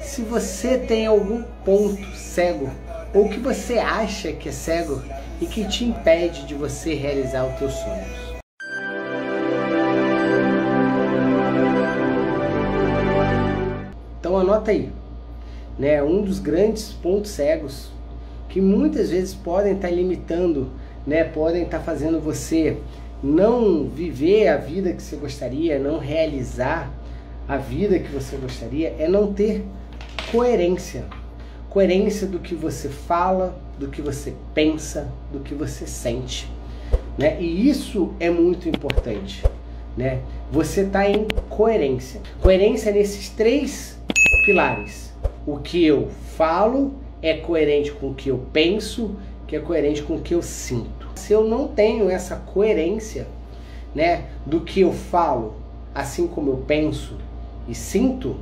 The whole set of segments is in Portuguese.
se você tem algum ponto cego ou que você acha que é cego e que te impede de você realizar os teus sonhos. Então anota aí, né? Um dos grandes pontos cegos que muitas vezes podem estar limitando, né? Podem estar fazendo você não viver a vida que você gostaria, não realizar a vida que você gostaria, é não ter coerência. Coerência do que você fala, do que você pensa, do que você sente, né? E isso é muito importante, né? Você está em coerência. Coerência nesses 3 pilares. O que eu falo é coerente com o que eu penso, que é coerente com o que eu sinto. Se eu não tenho essa coerência, né, do que eu falo, assim como eu penso e sinto,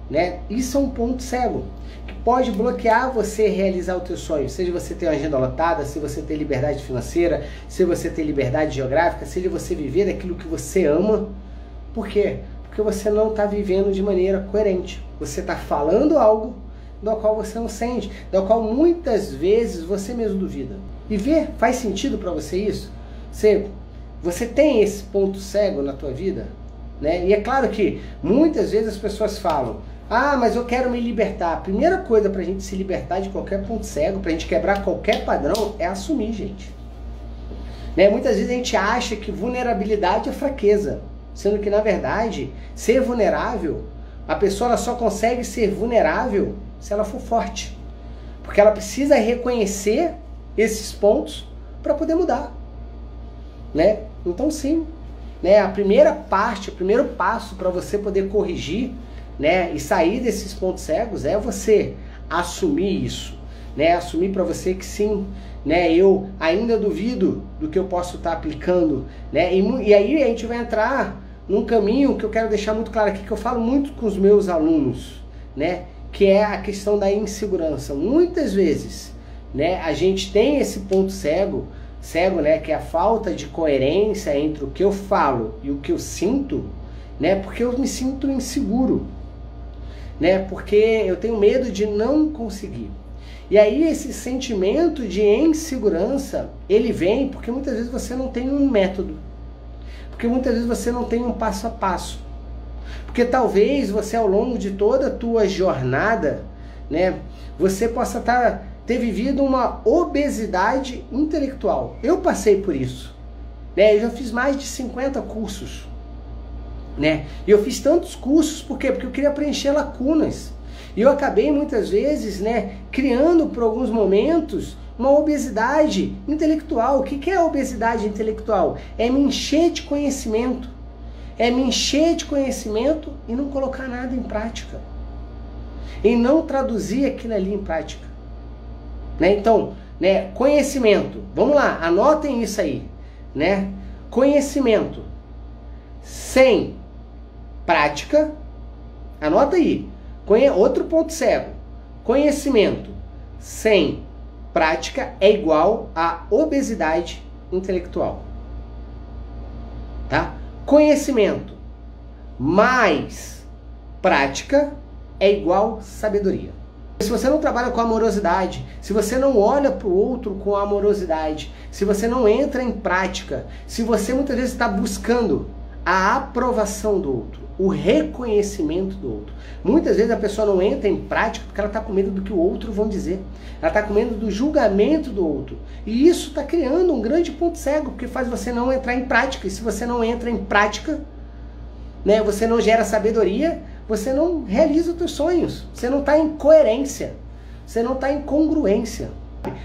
né, isso é um ponto cego que pode bloquear você realizar o teu sonho. Seja você ter uma agenda lotada, se você ter liberdade financeira, se você ter liberdade geográfica, seja você viver daquilo que você ama. Por quê? Porque você não está vivendo de maneira coerente. Você está falando algo do qual você não sente, do qual muitas vezes você mesmo duvida. E vê, faz sentido para você isso? Você tem esse ponto cego na tua vida? Né? E é claro que muitas vezes as pessoas falam: ah, mas eu quero me libertar. A primeira coisa para a gente se libertar de qualquer ponto cego, para a gente quebrar qualquer padrão, é assumir, gente. Né? Muitas vezes a gente acha que vulnerabilidade é fraqueza, sendo que na verdade, ser vulnerável, a pessoa ela só consegue ser vulnerável se ela for forte. Porque ela precisa reconhecer esses pontos para poder mudar. Né? Então sim, né? A primeira parte, o primeiro passo para você poder corrigir, né, e sair desses pontos cegos é você assumir isso. Né? Assumir para você que sim, né, eu ainda duvido do que eu posso estar aplicando. Né? E aí a gente vai entrar num caminho que eu quero deixar muito claro aqui, que eu falo muito com os meus alunos, né, que é a questão da insegurança. Muitas vezes, né, a gente tem esse ponto cego, né, que é a falta de coerência entre o que eu falo e o que eu sinto, né, porque eu me sinto inseguro, né, porque eu tenho medo de não conseguir. E aí esse sentimento de insegurança, ele vem porque muitas vezes você não tem um método, porque muitas vezes você não tem um passo a passo, porque talvez você ao longo de toda a tua jornada, né, você possa ter vivido uma obesidade intelectual. Eu passei por isso, né? Eu já fiz mais de 50 cursos, né? E eu fiz tantos cursos, por quê? Porque eu queria preencher lacunas. E eu acabei muitas vezes, né, criando por alguns momentos uma obesidade intelectual. O que é a obesidade intelectual? É me encher de conhecimento. É me encher de conhecimento e não colocar nada em prática. E não traduzir aquilo ali em prática. Né? Então, né, conhecimento. Vamos lá, anotem isso aí. Né? Conhecimento sem prática. Anota aí. Outro ponto cego. Conhecimento sem prática é igual a obesidade intelectual. Tá? Conhecimento mais prática é igual sabedoria. Se você não trabalha com amorosidade, se você não olha para o outro com amorosidade, se você não entra em prática, se você muitas vezes está buscando a aprovação do outro, o reconhecimento do outro. Muitas vezes a pessoa não entra em prática porque ela está com medo do que o outro vão dizer. Ela está com medo do julgamento do outro. E isso está criando um grande ponto cego, porque faz você não entrar em prática. E se você não entra em prática, né, você não gera sabedoria, você não realiza os seus sonhos. Você não está em coerência. Você não está em congruência.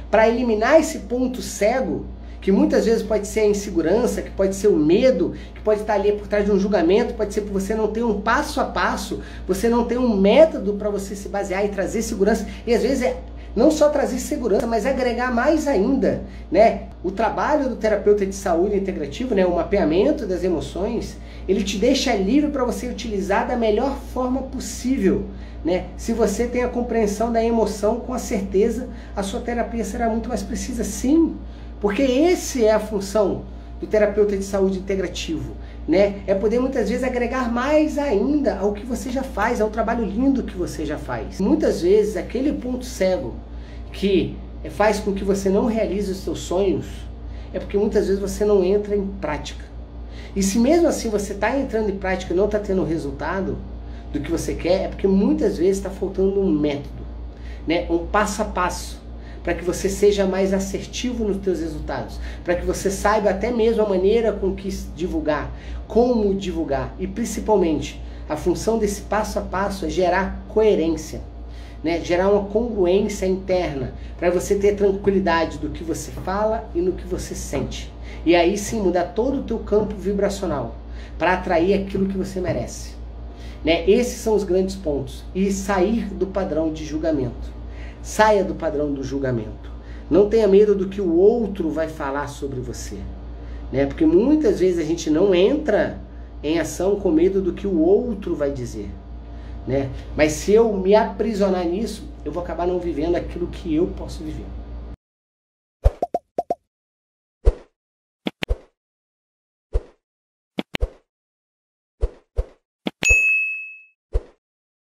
Para eliminar esse ponto cego, que muitas vezes pode ser a insegurança, que pode ser o medo, que pode estar ali por trás de um julgamento, pode ser por você não ter um passo a passo, você não ter um método para você se basear e trazer segurança. E às vezes é não só trazer segurança, mas agregar mais ainda, né? O trabalho do terapeuta de saúde integrativo, né, o mapeamento das emoções, ele te deixa livre para você utilizar da melhor forma possível, né? Se você tem a compreensão da emoção, com a certeza a sua terapia será muito mais precisa, sim. Porque essa é a função do terapeuta de saúde integrativo. né? É poder muitas vezes agregar mais ainda ao que você já faz, ao trabalho lindo que você já faz. Muitas vezes aquele ponto cego que faz com que você não realize os seus sonhos é porque muitas vezes você não entra em prática. E se mesmo assim você está entrando em prática e não está tendo o resultado do que você quer, é porque muitas vezes está faltando um método, né? Um passo a passo, para que você seja mais assertivo nos seus resultados, para que você saiba até mesmo a maneira com que divulgar, como divulgar, e principalmente a função desse passo a passo é gerar coerência, né? Gerar uma congruência interna, para você ter tranquilidade do que você fala e no que você sente. E aí sim mudar todo o teu campo vibracional, para atrair aquilo que você merece, né? Esses são os grandes pontos. E sair do padrão de julgamento. Saia do padrão do julgamento. Não tenha medo do que o outro vai falar sobre você, né? Porque muitas vezes a gente não entra em ação com medo do que o outro vai dizer, né? Mas se eu me aprisionar nisso, eu vou acabar não vivendo aquilo que eu posso viver.